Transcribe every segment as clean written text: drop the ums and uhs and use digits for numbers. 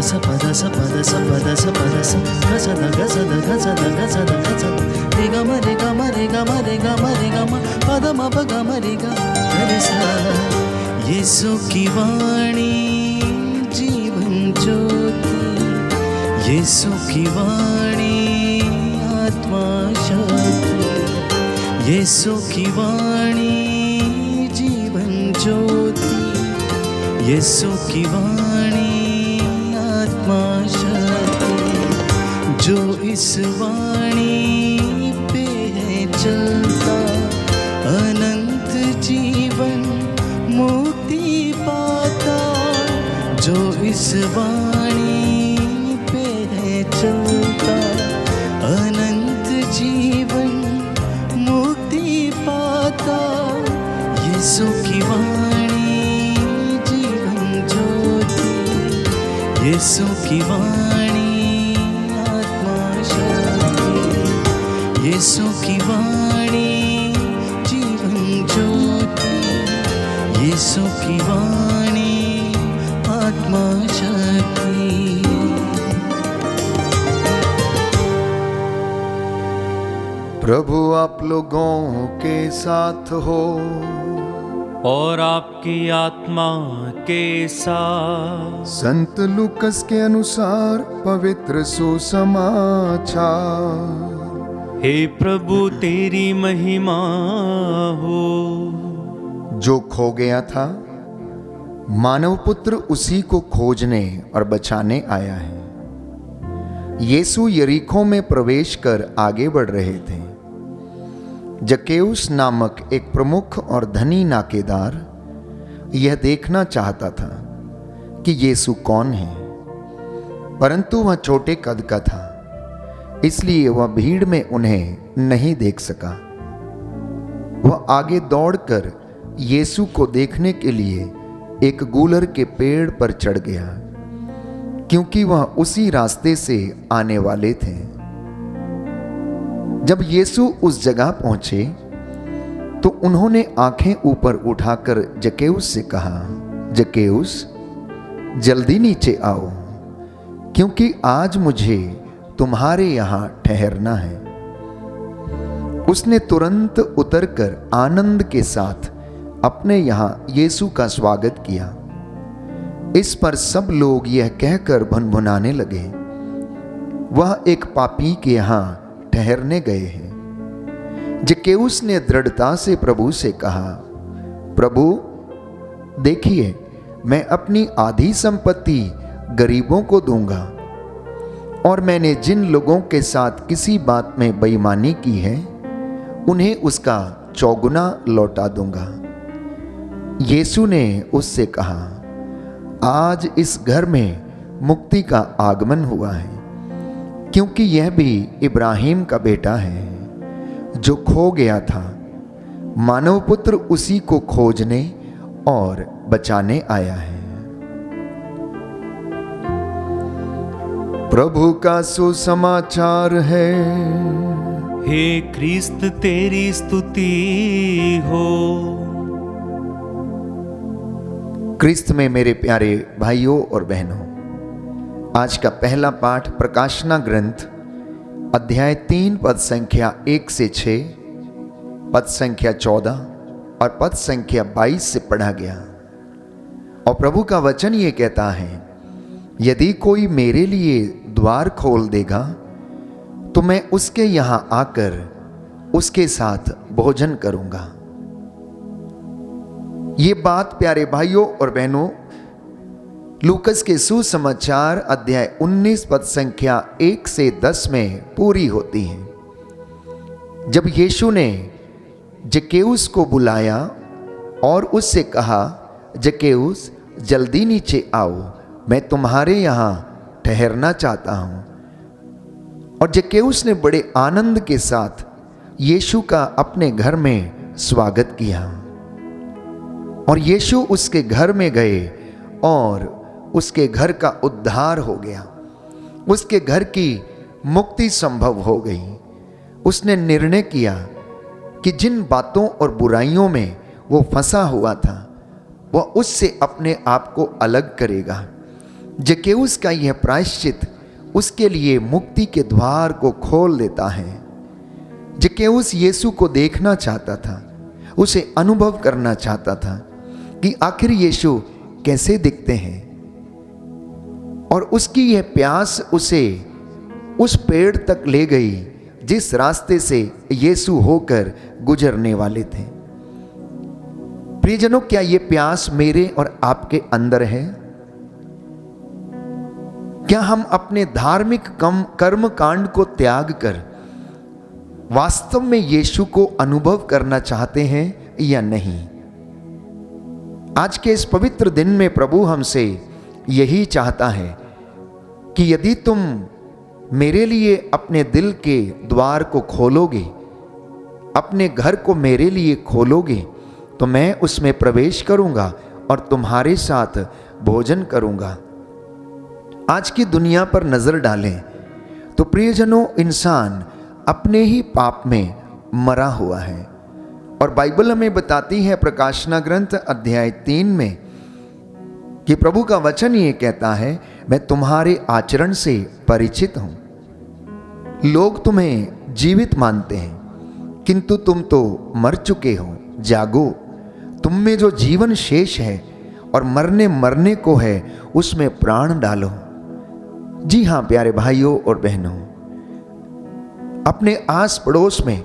ಸ ಪದ ಸ ಪದ ಸ ಪದ ಸ ಪದ ಸ ಗಸದ ಗಸದ ಗಸದ ಗಸದ ಗಸದ ರಿ ಗ ಮ ರಿ ಗ ಮ ರಿ ಗ ಮ ರಿ ಗ ಮ ರಿ ಗ ಮ ಪದ ಮ ಪ ಗ ಮ ರಿ ಗ ರಿ ಸ यीशु की वाणी जीवन ज्योति, यीशु की वाणी आत्मा शक्ति, यीशु की वाणी जीवन ज्योति, यीशु की वाणी आत्मा शक्ति। जो इस वाणी पे है चलता अनंत जीवन मुक्ति पाता। जो इस वाणी पे है चलता अनंत जीवन मुक्ति पाता। यीशु की वाणी जीवन ज्योति, यीशु की वाणी आत्मा शक्ति, यीशु की वाणी जीवन ज्योति, यीशु की वाणी आत्मा शक्ति। प्रभु आप लोगों के साथ हो और आपकी आत्मा के साथ। संत लूकस के अनुसार पवित्र सुसमाचार। हे प्रभु तेरी महिमा हो। जो खो गया था, मानव पुत्र उसी को खोजने और बचाने आया है। यीशु यरीको में प्रवेश कर आगे बढ़ रहे थे। जक्केउस नामक एक प्रमुख और धनी नाकेदार यह देखना चाहता था कि यीशु कौन है, परंतु वह छोटे कद का था, इसलिए वह भीड़ में उन्हें नहीं देख सका। वह आगे दौड़कर यीशु को देखने के लिए एक गूलर के पेड़ पर चढ़ गया, क्योंकि वह उसी रास्ते से आने वाले थे। जब यीशु उस जगह पहुंचे तो उन्होंने आंखें ऊपर उठाकर जक्केउस से कहा, जक्केउस जल्दी नीचे आओ, क्योंकि आज मुझे तुम्हारे यहां ठहरना है। उसने तुरंत उतरकर आनंद के साथ अपने यहां यीशु का स्वागत किया। इस पर सब लोग यह कहकर भुनभुनाने लगे, वह एक पापी के यहां ठहरने गए हैं। जक्केउस ने दृढ़ता से प्रभु से कहा, प्रभु देखिए, मैं अपनी आधी संपत्ति गरीबों को दूंगा, और मैंने जिन लोगों के साथ किसी बात में बेईमानी की है उन्हें उसका चौगुना लौटा दूंगा। यीशु ने उससे कहा, आज इस घर में मुक्ति का आगमन हुआ है, क्योंकि यह भी इब्राहिम का बेटा है। जो खो गया था, मानव पुत्र उसी को खोजने और बचाने आया है। प्रभु का सुसमाचार है। हे क्रिस्त तेरी स्तुति हो। क्रिस्त में मेरे प्यारे भाइयों और बहनों, आज का पहला पाठ प्रकाशना ग्रंथ अध्याय 3 पद संख्या 1 से 6, पद संख्या 14 और पद संख्या 22 से पढ़ा गया। और प्रभु का वचन ये कहता है, यदि कोई मेरे लिए द्वार खोल देगा तो मैं उसके यहां आकर उसके साथ भोजन करूंगा। ये बात प्यारे भाइयों और बहनों लूकस के सुसमाचार अध्याय 19 पद संख्या 1 से 10 में पूरी होती है। जब यीशु ने जक्केउस को बुलाया और उससे कहा, जक्केउस जल्दी नीचे आओ, मैं तुम्हारे यहां ठहरना चाहता हूं। और जक्केउस ने बड़े आनंद के साथ यीशु का अपने घर में स्वागत किया। और यीशु उसके घर में गए और उसके घर का उद्धार हो गया, उसके घर की मुक्ति संभव हो गई। उसने निर्णय किया कि जिन बातों और बुराइयों में वो फंसा हुआ था वह उससे अपने आप को अलग करेगा। जक्कैउस का यह प्रायश्चित उसके लिए मुक्ति के द्वार को खोल देता है। जक्कैउस यीशु को देखना चाहता था, उसे अनुभव करना चाहता था कि आखिर यीशु कैसे दिखते हैं, और उसकी यह प्यास उसे उस पेड़ तक ले गई जिस रास्ते से यीशु होकर गुजरने वाले थे। प्रियजनों, क्या यह प्यास मेरे और आपके अंदर है? क्या हम अपने धार्मिक कर्म कांड को त्याग कर वास्तव में यीशु को अनुभव करना चाहते हैं या नहीं? आज के इस पवित्र दिन में प्रभु हमसे यही चाहता है कि यदि तुम मेरे लिए अपने दिल के द्वार को खोलोगे, अपने घर को मेरे लिए खोलोगे, तो मैं उसमें प्रवेश करूंगा और तुम्हारे साथ भोजन करूंगा। आज की दुनिया पर नजर डालें तो प्रियजनों, इंसान अपने ही पाप में मरा हुआ है। और बाइबल हमें बताती है प्रकाशना ग्रंथ अध्याय 3 में कि प्रभु का वचन ये कहता है, मैं तुम्हारे आचरण से परिचित हूं। लोग तुम्हें जीवित मानते हैं, किंतु तुम तो मर चुके हो। जागो, तुम में जो जीवन शेष है और मरने को है, उसमें प्राण डालो। जी हाँ प्यारे भाइयों और बहनों, अपने आस पड़ोस में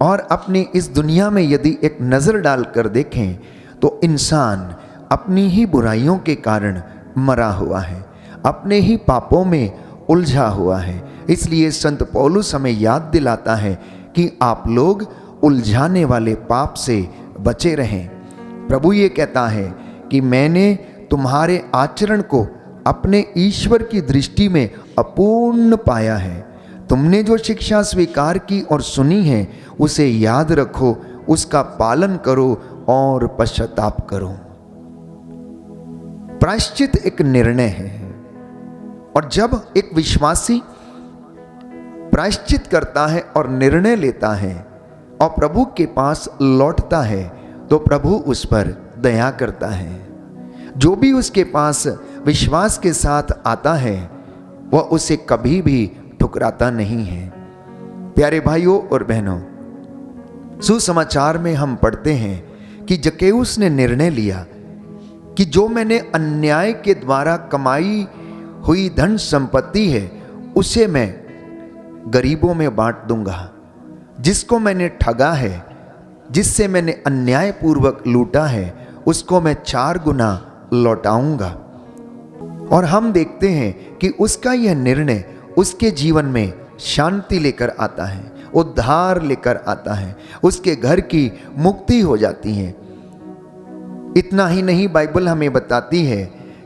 और अपनी इस दुनिया में यदि एक नज़र डालकर देखें तो इंसान अपनी ही बुराइयों के कारण मरा हुआ है, अपने ही पापों में उलझा हुआ है। इसलिए संत पौलुस हमें याद दिलाता है कि आप लोग उलझाने वाले पाप से बचे रहें। प्रभु ये कहता है कि मैंने तुम्हारे आचरण को अपने ईश्वर की दृष्टि में अपूर्ण पाया है। तुमने जो शिक्षा स्वीकार की और सुनी है, उसे याद रखो, उसका पालन करो और पश्चाताप करो। प्रायश्चित एक निर्णय है, और जब एक विश्वासी प्रायश्चित करता है और निर्णय लेता है और प्रभु के पास लौटता है, तो प्रभु उस पर दया करता है। जो भी उसके पास विश्वास के साथ आता है, वह उसे कभी भी ठुकराता नहीं है। प्यारे भाइयों और बहनों, सुसमाचार में हम पढ़ते हैं कि जक्कैउस ने निर्णय लिया कि जो मैंने अन्याय के द्वारा कमाई हुई धन संपत्ति है, उसे मैं गरीबों में बांट दूंगा। जिसको मैंने ठगा है, जिससे मैंने अन्यायपूर्वक लूटा है, उसको मैं 4 गुना लौटाऊंगा। और हम देखते हैं कि उसका यह निर्णय उसके जीवन में शांति लेकर आता है, उद्धार लेकर आता है, उसके घर की मुक्ति हो जाती है। इतना ही नहीं, बाइबल हमें बताती है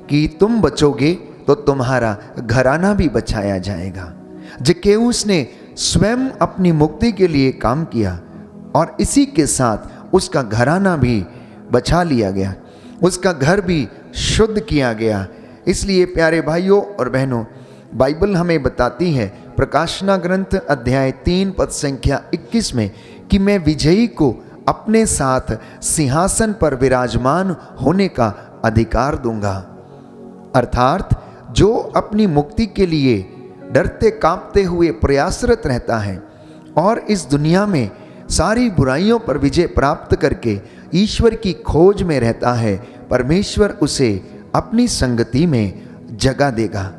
कि तुम बचोगे तो तुम्हारा घराना भी बचाया जाएगा। जक्कैउस ने स्वयं अपनी मुक्ति के लिए काम किया और इसी के साथ उसका घराना भी बचा लिया गया, उसका घर भी शुद्ध किया गया। इसलिए प्यारे भाइयों और बहनों, बाइबल हमें बताती है प्रकाशना ग्रंथ अध्याय 3 पद संख्या 21 में कि मैं विजयी को अपने साथ सिंहासन पर विराजमान होने का अधिकार दूंगा। अर्थात जो अपनी मुक्ति के लिए डरते कांपते हुए प्रयासरत रहता है और इस दुनिया में सारी बुराइयों पर विजय प्राप्त करके ईश्वर की खोज में रहता है, परमेश्वर उसे अपनी संगति में जगह देगा।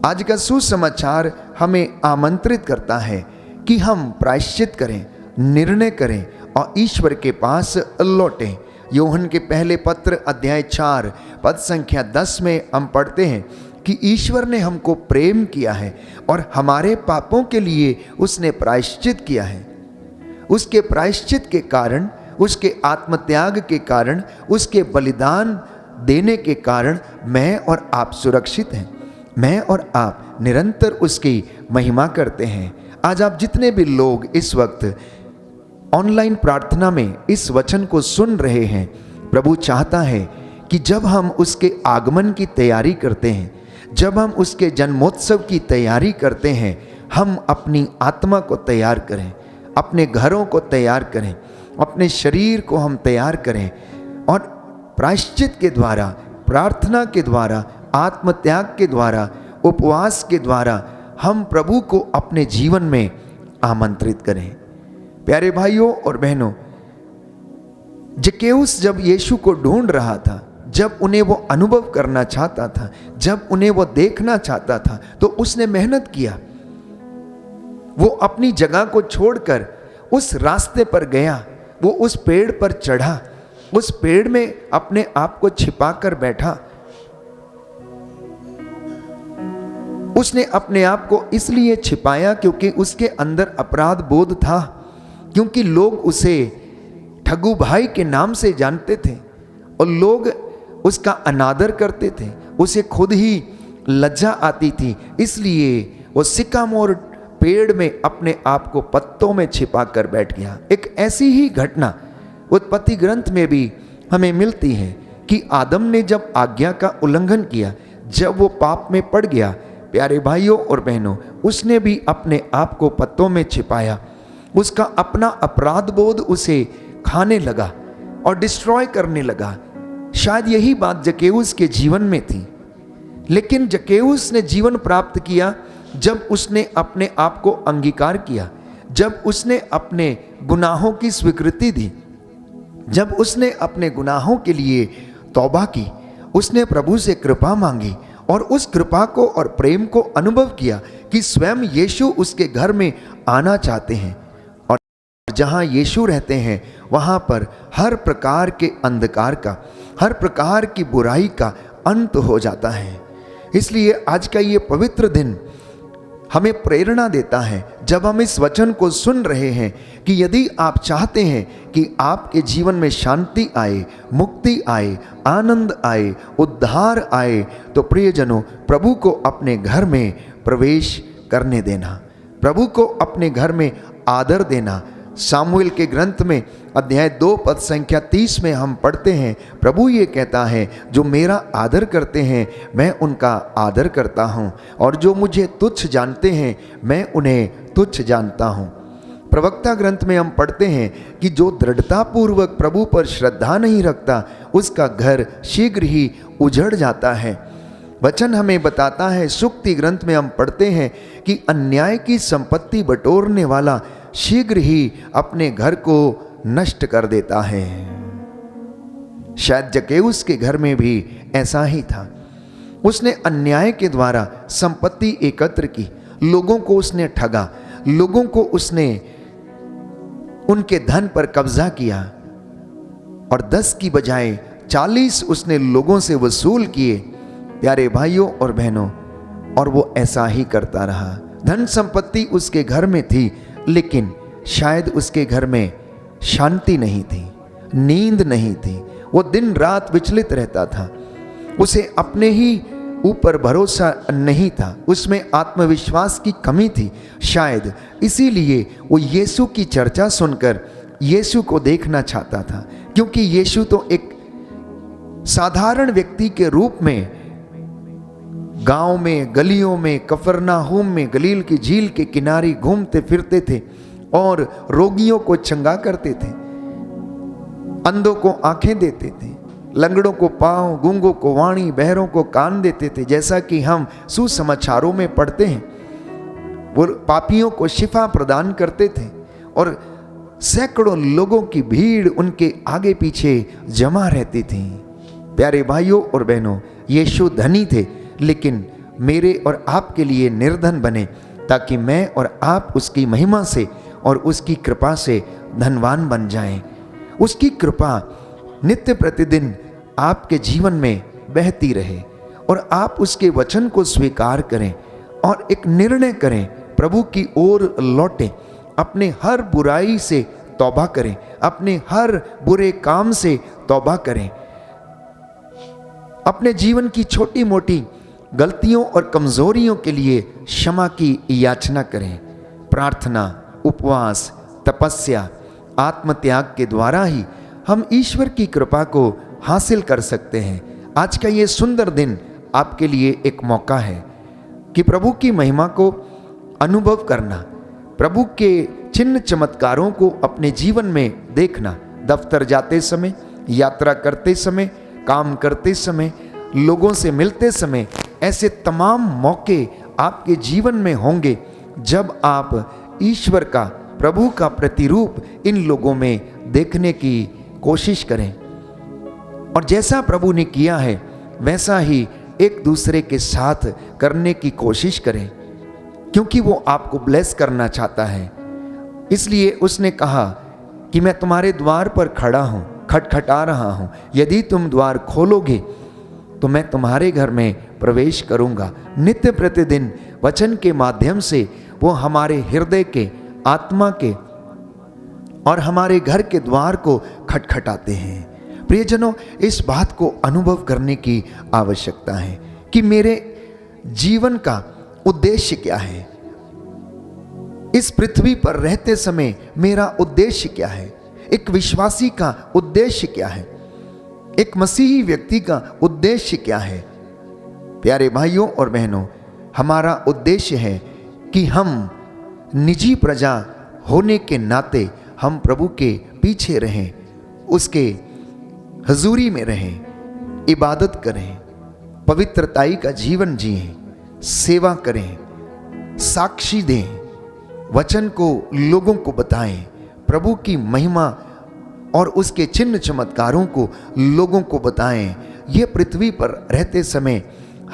आज का सुसमाचार हमें आमंत्रित करता है कि हम प्रायश्चित करें, निर्णय करें और ईश्वर के पास लौटें। यूहन्ना के पहले पत्र अध्याय 4 पद संख्या 10 में हम पढ़ते हैं कि ईश्वर ने हमको प्रेम किया है और हमारे पापों के लिए उसने प्रायश्चित किया है। उसके प्रायश्चित के कारण, उसके आत्मत्याग के कारण, उसके बलिदान देने के कारण मैं और आप सुरक्षित हैं। मैं और आप निरंतर उसकी महिमा करते हैं। आज आप जितने भी लोग इस वक्त ऑनलाइन प्रार्थना में इस वचन को सुन रहे हैं, प्रभु चाहता है कि जब हम उसके आगमन की तैयारी करते हैं, जब हम उसके जन्मोत्सव की तैयारी करते हैं, हम अपनी आत्मा को तैयार करें, अपने घरों को तैयार करें, अपने शरीर को हम तैयार करें और प्रायश्चित के द्वारा, प्रार्थना के द्वारा आत्मत्याग के द्वारा, उपवास के द्वारा हम प्रभु को अपने जीवन में आमंत्रित करें। प्यारे भाइयों और बहनों, जक्केउस जब यीशु को ढूंढ रहा था, जब उन्हें वो अनुभव करना चाहता था, जब उन्हें वो देखना चाहता था, तो उसने मेहनत किया। वो अपनी जगह को छोड़कर उस रास्ते पर गया, वो उस पेड़ पर चढ़ा, उस पेड़ में अपने आप को छिपाकर बैठा। उसने अपने आप को इसलिए छिपाया क्योंकि उसके अंदर अपराध बोध था, क्योंकि लोग उसे ठगू भाई के नाम से जानते थे और लोग उसका अनादर करते थे। उसे खुद ही लज्जा आती थी, इसलिए वो सिकामोर पेड़ में अपने आप को पत्तों में छिपा कर बैठ गया। एक ऐसी ही घटना उत्पत्ति ग्रंथ में भी हमें मिलती है कि आदम ने जब आज्ञा का उल्लंघन किया, जब वो पाप में पड़ गया, प्यारे भाइयों और बहनों, उसने भी अपने आप को पत्तों में छिपाया। उसका अपना अपराध बोध उसे खाने लगा और डिस्ट्रॉय करने लगा। शायद यही बात जक्केउस के जीवन में थी, लेकिन जक्केउस ने जीवन प्राप्त किया जब उसने अपने आप को अंगीकार किया, जब उसने अपने गुनाहों की स्वीकृति दी, जब उसने अपने गुनाहों के लिए तौबा की, उसने प्रभु से कृपा मांगी और उस कृपा को और प्रेम को अनुभव किया कि स्वयं यीशु उसके घर में आना चाहते हैं। और जहां यीशु रहते हैं वहां पर हर प्रकार के अंधकार का, हर प्रकार की बुराई का अंत हो जाता है। इसलिए आज का ये पवित्र दिन हमें प्रेरणा देता है, जब हम इस वचन को सुन रहे हैं कि यदि आप चाहते हैं कि आपके जीवन में शांति आए, मुक्ति आए, आनंद आए, उद्धार आए, तो प्रियजनों, प्रभु को अपने घर में प्रवेश करने देना, प्रभु को अपने घर में आदर देना। सामुएल के ग्रंथ में अध्याय 2 पद संख्या 30 में हम पढ़ते हैं, प्रभु ये कहता है, जो मेरा आदर करते हैं मैं उनका आदर करता हूँ, और जो मुझे तुच्छ जानते हैं मैं उन्हें तुच्छ जानता हूँ। प्रवक्ता ग्रंथ में हम पढ़ते हैं कि जो दृढ़तापूर्वक प्रभु पर श्रद्धा नहीं रखता उसका घर शीघ्र ही उजड़ जाता है। वचन हमें बताता है, सुक्ति ग्रंथ में हम पढ़ते हैं कि अन्याय की संपत्ति बटोरने वाला शीघ्र ही अपने घर को नष्ट कर देता है। शायद जक्केउस के घर में भी ऐसा ही था। उसने अन्याय के द्वारा संपत्ति एकत्र की, लोगों को उसने ठगा, लोगों को उसने उनके धन पर कब्जा किया और 10 की बजाय 40 उसने लोगों से वसूल किए। प्यारे भाइयों और बहनों, और वो ऐसा ही करता रहा। धन संपत्ति उसके घर में थी, लेकिन शायद उसके घर में शांति नहीं थी, नींद नहीं थी। वो दिन रात विचलित रहता था, उसे अपने ही ऊपर भरोसा नहीं था, उसमें आत्मविश्वास की कमी थी। शायद इसीलिए वो यीशु की चर्चा सुनकर यीशु को देखना चाहता था, क्योंकि यीशु तो एक साधारण व्यक्ति के रूप में गांव में, गलियों में, कफरनाहूम में, गलील की झील के किनारे घूमते फिरते थे और रोगियों को चंगा करते थे, अंधों को आंखें देते थे, लंगड़ों को पांव, गूंगों को वाणी, बहरों को कान देते थे, जैसा कि हम सुसमाचारों में पढ़ते हैं। वो पापियों को शिफा प्रदान करते थे और सैकड़ों लोगों की भीड़ उनके आगे पीछे जमा रहती थी। प्यारे भाइयों और बहनों, यीशु धनी थे, लेकिन मेरे और आपके लिए निर्धन बने, ताकि मैं और आप उसकी महिमा से और उसकी कृपा से धनवान बन जाएं। उसकी कृपा नित्य प्रतिदिन आपके जीवन में बहती रहे और आप उसके वचन को स्वीकार करें और एक निर्णय करें, प्रभु की ओर लौटें, अपने हर बुराई से तौबा करें, अपने हर बुरे काम से तौबा करें, अपने जीवन की छोटी मोटी गलतियों और कमजोरियों के लिए क्षमा की याचना करें। प्रार्थना, उपवास, तपस्या, आत्मत्याग के द्वारा ही हम ईश्वर की कृपा को हासिल कर सकते हैं। आज का ये सुंदर दिन आपके लिए एक मौका है कि प्रभु की महिमा को अनुभव करना, प्रभु के चिन्ह चमत्कारों को अपने जीवन में देखना। दफ्तर जाते समय, यात्रा करते समय, काम करते समय, लोगों से मिलते समय ऐसे तमाम मौके आपके जीवन में होंगे जब आप ईश्वर का, प्रभु का प्रतिरूप इन लोगों में देखने की कोशिश करें। और जैसा प्रभु ने किया है वैसा ही एक दूसरे के साथ करने की कोशिश करें, क्योंकि वो आपको ब्लेस करना चाहता है। इसलिए उसने कहा कि मैं तुम्हारे द्वार पर खड़ा हूँ, खटखटा रहा हूँ, यदि तुम द्वार खोलोगे तो मैं तुम्हारे घर में प्रवेश करूँगा। नित्य प्रतिदिन वचन के माध्यम से वो हमारे हृदय के, आत्मा के और हमारे घर के द्वार को खटखटाते हैं। प्रियजनों, इस बात को अनुभव करने की आवश्यकता है कि मेरे जीवन का उद्देश्य क्या है, इस पृथ्वी पर रहते समय मेरा उद्देश्य क्या है, एक विश्वासी का उद्देश्य क्या है, एक मसीही व्यक्ति का उद्देश्य क्या है। प्यारे भाइयों और बहनों, हमारा उद्देश्य है कि हम निजी प्रजा होने के नाते हम प्रभु के पीछे रहें, उसके हजूरी में रहें, इबादत करें, पवित्रताई का जीवन जिएं, सेवा करें, साक्षी दें, वचन को लोगों को बताएं, प्रभु की महिमा और उसके चिन्ह चमत्कारों को लोगों को बताएं। यह पृथ्वी पर रहते समय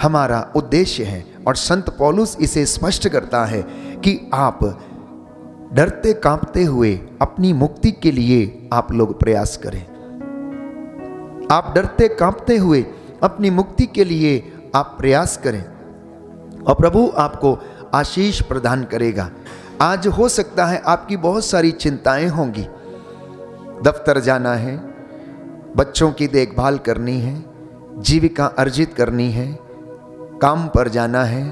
हमारा उद्देश्य है। और संत पौलुस इसे स्पष्ट करता है कि आप डरते कांपते हुए अपनी मुक्ति के लिए आप लोग प्रयास करें। आप डरते कांपते हुए अपनी मुक्ति के लिए आप प्रयास करें और प्रभु आपको आशीष प्रदान करेगा। आज हो सकता है आपकी बहुत सारी चिंताएं होंगी, दफ्तर जाना है, बच्चों की देखभाल करनी है, जीविका अर्जित करनी है, काम पर जाना है।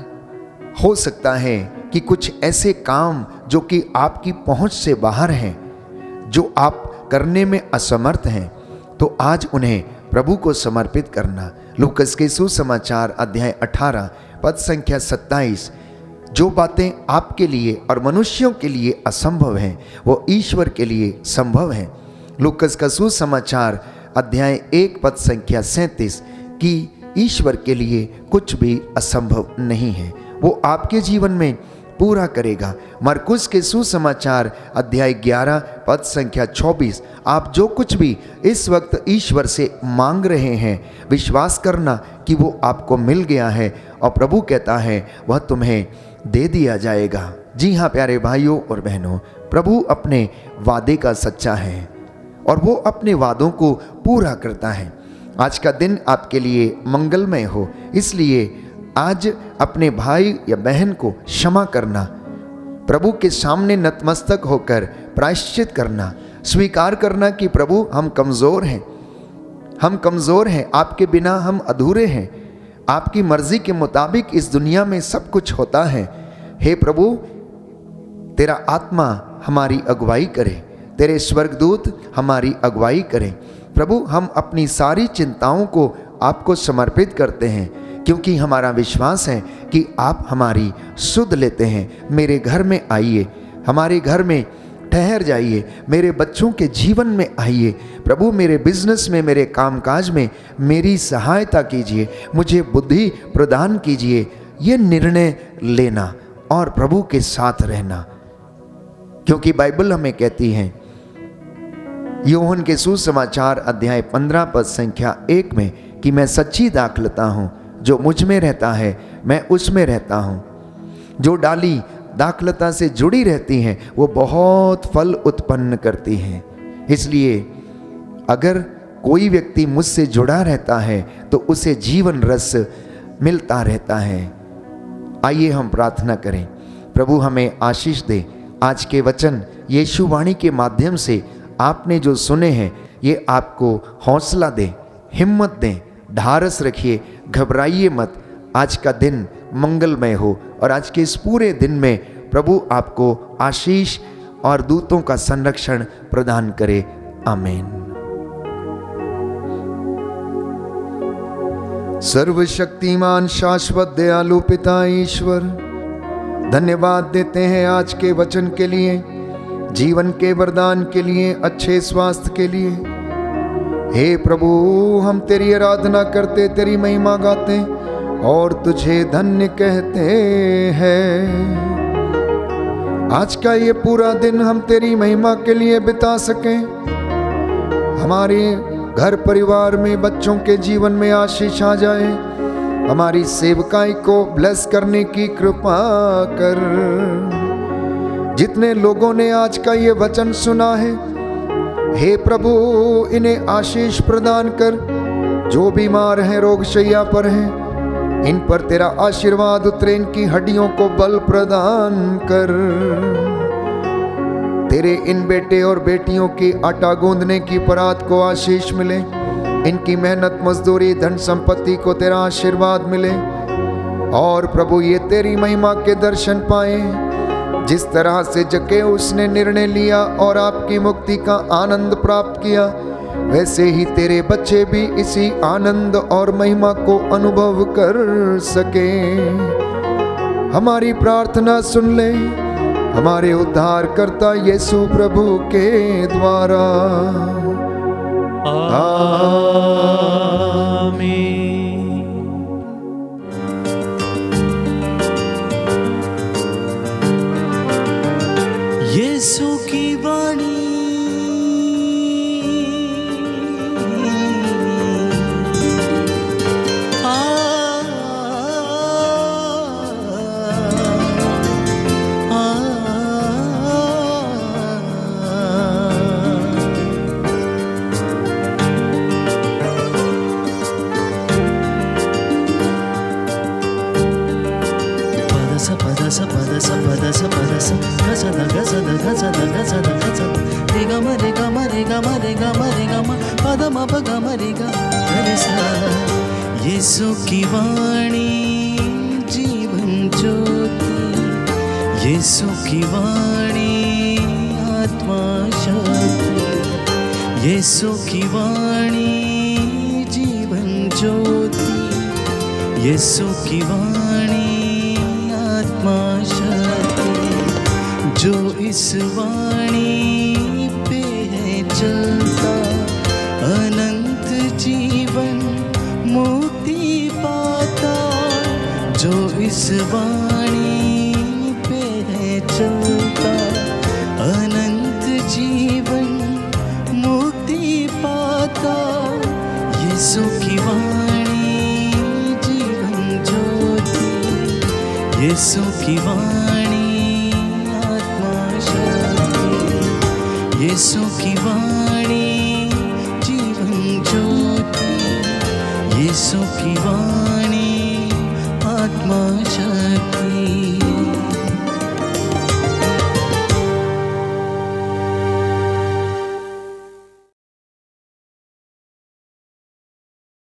हो सकता है कि कुछ ऐसे काम जो कि आपकी पहुंच से बाहर हैं, जो आप करने में असमर्थ हैं, तो आज उन्हें प्रभु को समर्पित करना। लूकस के सुसमाचार अध्याय 18 पद संख्या 27, जो बातें आपके लिए और मनुष्यों के लिए असंभव हैं वो ईश्वर के लिए संभव हैं। लूकस का सुसमाचार अध्याय 1 पद संख्या 37 कि ईश्वर के लिए कुछ भी असंभव नहीं है, वो आपके जीवन में पूरा करेगा। मरकुस के सुसमाचार अध्याय 11 पद संख्या 24, आप जो कुछ भी इस वक्त ईश्वर से मांग रहे हैं, विश्वास करना कि वो आपको मिल गया है और प्रभु कहता है वह तुम्हें दे दिया जाएगा। जी हाँ प्यारे भाइयों और बहनों, प्रभु अपने वादे का सच्चा है और वो अपने वादों को पूरा करता है। आज का दिन आपके लिए मंगलमय हो, इसलिए आज अपने भाई या बहन को क्षमा करना, प्रभु के सामने नतमस्तक होकर प्रायश्चित करना, स्वीकार करना कि प्रभु हम कमज़ोर हैं, हम कमज़ोर हैं, आपके बिना हम अधूरे हैं, आपकी मर्जी के मुताबिक इस दुनिया में सब कुछ होता है। हे प्रभु, तेरा आत्मा हमारी अगुवाई करे, तेरे स्वर्गदूत हमारी अगुवाई करें। प्रभु, हम अपनी सारी चिंताओं को आपको समर्पित करते हैं, क्योंकि हमारा विश्वास है कि आप हमारी सुध लेते हैं। मेरे घर में आइए, हमारे घर में ठहर जाइए, मेरे बच्चों के जीवन में आइए। प्रभु, मेरे बिजनेस में, मेरे कामकाज में मेरी सहायता कीजिए, मुझे बुद्धि प्रदान कीजिए, ये निर्णय लेना और प्रभु के साथ रहना। क्योंकि बाइबल हमें कहती है, यूहन्ना के सुसमाचार अध्याय 15 पद संख्या 1 में कि मैं सच्ची दाखलता हूँ, जो मुझ में रहता है मैं उसमें रहता हूँ। जो डाली दाखलता से जुड़ी रहती हैं वो बहुत फल उत्पन्न करती हैं। इसलिए अगर कोई व्यक्ति मुझसे जुड़ा रहता है तो उसे जीवन रस मिलता रहता है। आइए हम प्रार्थना करें, प्रभु हमें आशीष दे। आज के वचन यीशु वाणी के माध्यम से आपने जो सुने हैं ये आपको हौसला दें, हिम्मत दें, ढारस रखिए, घबराइए मत। आज का दिन मंगलमय हो और आज के इस पूरे दिन में प्रभु आपको आशीष और दूतों का संरक्षण प्रदान करे। आमीन। सर्वशक्तिमान शाश्वत दयालु पिता ईश्वर, धन्यवाद देते हैं आज के वचन के लिए, जीवन के वरदान के लिए, अच्छे स्वास्थ्य के लिए। हे प्रभु, हम तेरी आराधना करते, तेरी महिमा गाते और तुझे धन्य कहते हैं। आज का ये पूरा दिन हम तेरी महिमा के लिए बिता सकें। हमारे घर परिवार में, बच्चों के जीवन में आशीष आ जाए। हमारी सेवकाई को ब्लेस करने की कृपा कर। जितने लोगों ने आज का ये वचन सुना है, हे प्रभु, इन्हें आशीष प्रदान कर। जो बीमार हैं, रोग शैया पर हैं, इन पर तेरा आशीर्वाद उतरे, इनकी हड्डियों को बल प्रदान कर। तेरे इन बेटे और बेटियों की आटा गूंदने की परात को आशीष मिले। इनकी मेहनत मजदूरी धन संपत्ति को तेरा आशीर्वाद मिले। और प्रभु, ये तेरी महिमा के दर्शन पाए। जिस तरह से जक्केउस ने निर्णय लिया और आपकी मुक्ति का आनंद प्राप्त किया, वैसे ही तेरे बच्चे भी इसी आनंद और महिमा को अनुभव कर सके। हमारी प्रार्थना सुन ले, हमारे उद्धारकर्ता यीशु प्रभु के द्वारा। आमीन। यीशु की वाणी यीशु की वाणी जीवन ज्योति, यीशु की वाणी आत्मा शक्ति, यीशु की वाणी जीवन ज्योति, यीशु की वाणी आत्मा शक्ति। जो इस वाणी पे है चलता, अनंत जीवन मुक्ति पाता। जो इस वाणी पे है चलता, अनंत जीवन मुक्ति पाता। यीशु की वाणी जीवन ज्योति, यीशु की वाणी आत्मा शक्ति, यीशु की वाणी जीवन ज्योति, यीशु की वाणी आत्मा शक्ति।